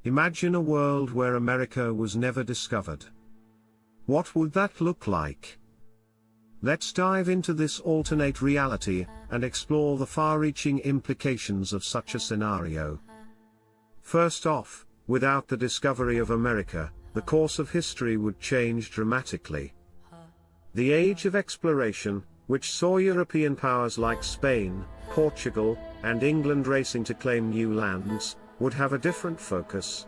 Imagine a world where America was never discovered. What would that look like? Let's dive into this alternate reality and explore the far-reaching implications of such a scenario. First off, without the discovery of America, the course of history would change dramatically. The age of exploration, which saw European powers like Spain, Portugal, and England racing to claim new lands, would have a different focus.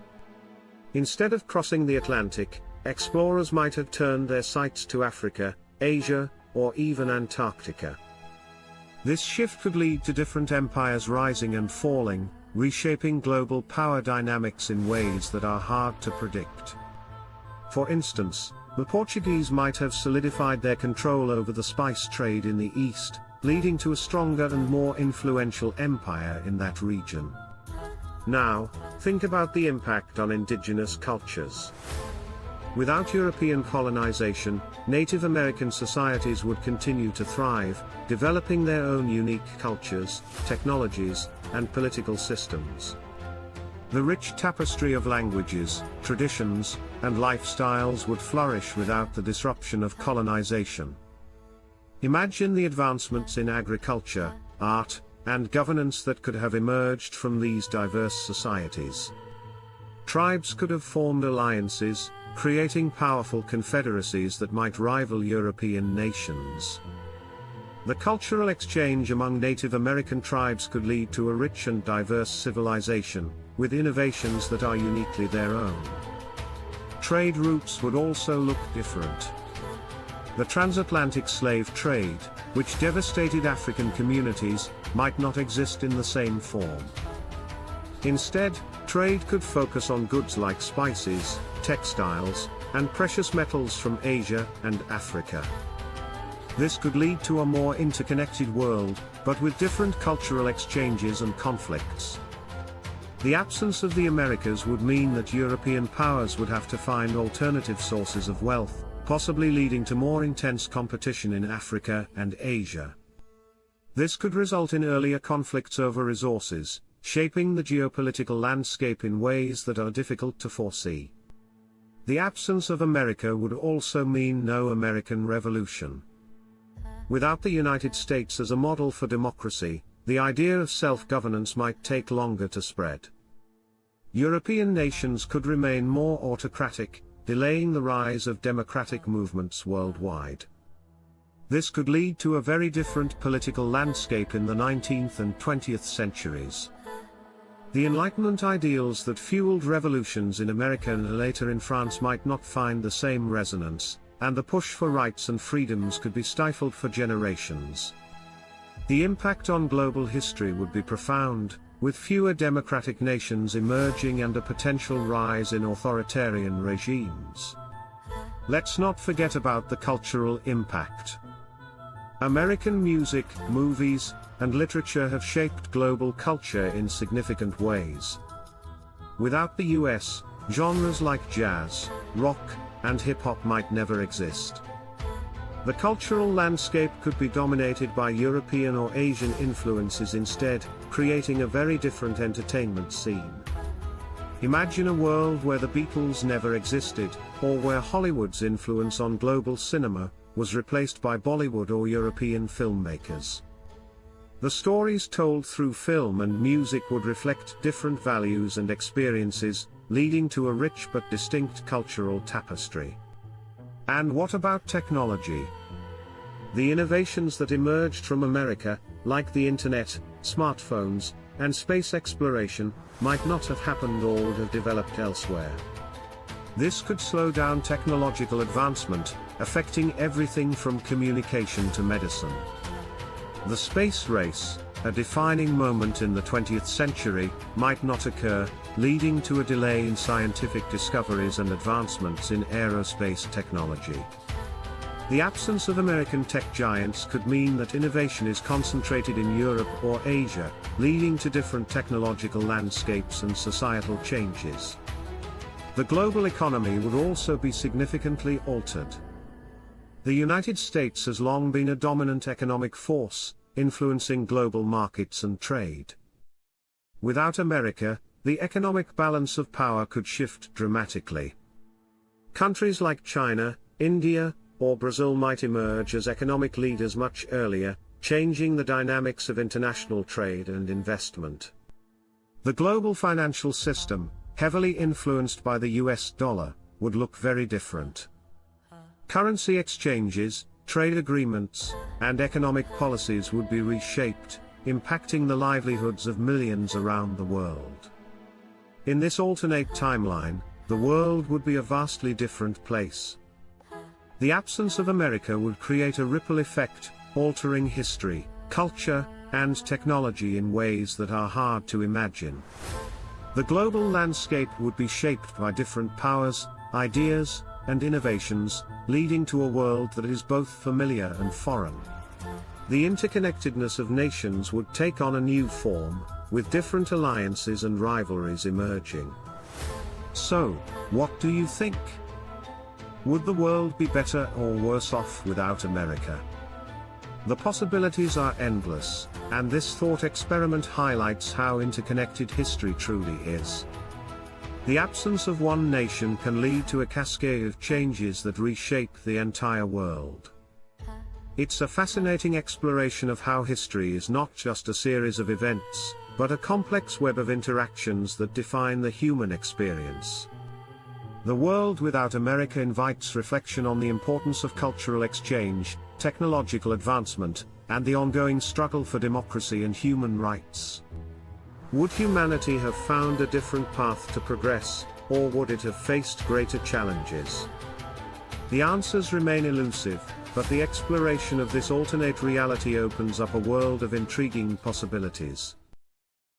Instead of crossing the Atlantic, explorers might have turned their sights to Africa, Asia, or even Antarctica. This shift could lead to different empires rising and falling, reshaping global power dynamics in ways that are hard to predict. For instance, the Portuguese might have solidified their control over the spice trade in the East, leading to a stronger and more influential empire in that region. Now, think about the impact on indigenous cultures. Without European colonization, Native American societies would continue to thrive, developing their own unique cultures, technologies, and political systems. The rich tapestry of languages, traditions, and lifestyles would flourish without the disruption of colonization. Imagine the advancements in agriculture, art, and governance that could have emerged from these diverse societies. Tribes could have formed alliances, creating powerful confederacies that might rival European nations. The cultural exchange among Native American tribes could lead to a rich and diverse civilization, with innovations that are uniquely their own. Trade routes would also look different. The transatlantic slave trade, which devastated African communities, might not exist in the same form. Instead, trade could focus on goods like spices, textiles, and precious metals from Asia and Africa. This could lead to a more interconnected world, but with different cultural exchanges and conflicts. The absence of the Americas would mean that European powers would have to find alternative sources of wealth, possibly leading to more intense competition in Africa and Asia. This could result in earlier conflicts over resources, shaping the geopolitical landscape in ways that are difficult to foresee. The absence of America would also mean no American Revolution. Without the United States as a model for democracy, the idea of self-governance might take longer to spread. European nations could remain more autocratic, delaying the rise of democratic movements worldwide. This could lead to a very different political landscape in the 19th and 20th centuries. The Enlightenment ideals that fueled revolutions in America and later in France might not find the same resonance, and the push for rights and freedoms could be stifled for generations. The impact on global history would be profound, with fewer democratic nations emerging and a potential rise in authoritarian regimes. Let's not forget about the cultural impact. American music, movies, and literature have shaped global culture in significant ways. Without the US, genres like jazz, rock, and hip-hop might never exist. The cultural landscape could be dominated by European or Asian influences instead, creating a very different entertainment scene. Imagine a world where the Beatles never existed, or where Hollywood's influence on global cinema was replaced by Bollywood or European filmmakers. The stories told through film and music would reflect different values and experiences, leading to a rich but distinct cultural tapestry. And what about technology? The innovations that emerged from America, like the internet, smartphones, and space exploration, might not have happened or would have developed elsewhere. This could slow down technological advancement, affecting everything from communication to medicine. The space race, a defining moment in the 20th century, might not occur, leading to a delay in scientific discoveries and advancements in aerospace technology. The absence of American tech giants could mean that innovation is concentrated in Europe or Asia, leading to different technological landscapes and societal changes. The global economy would also be significantly altered. The United States has long been a dominant economic force, influencing global markets and trade. Without America, the economic balance of power could shift dramatically. Countries like China, India, or Brazil might emerge as economic leaders much earlier, changing the dynamics of international trade and investment. The global financial system, heavily influenced by the US dollar, would look very different. Currency exchanges, trade agreements, and economic policies would be reshaped, impacting the livelihoods of millions around the world. In this alternate timeline, the world would be a vastly different place. The absence of America would create a ripple effect, altering history, culture, and technology in ways that are hard to imagine. The global landscape would be shaped by different powers, ideas, and innovations, leading to a world that is both familiar and foreign. The interconnectedness of nations would take on a new form, with different alliances and rivalries emerging. So, what do you think? Would the world be better or worse off without America? The possibilities are endless, and this thought experiment highlights how interconnected history truly is. The absence of one nation can lead to a cascade of changes that reshape the entire world. It's a fascinating exploration of how history is not just a series of events, but a complex web of interactions that define the human experience. The world without America invites reflection on the importance of cultural exchange, technological advancement, and the ongoing struggle for democracy and human rights. Would humanity have found a different path to progress, or would it have faced greater challenges? The answers remain elusive, but the exploration of this alternate reality opens up a world of intriguing possibilities.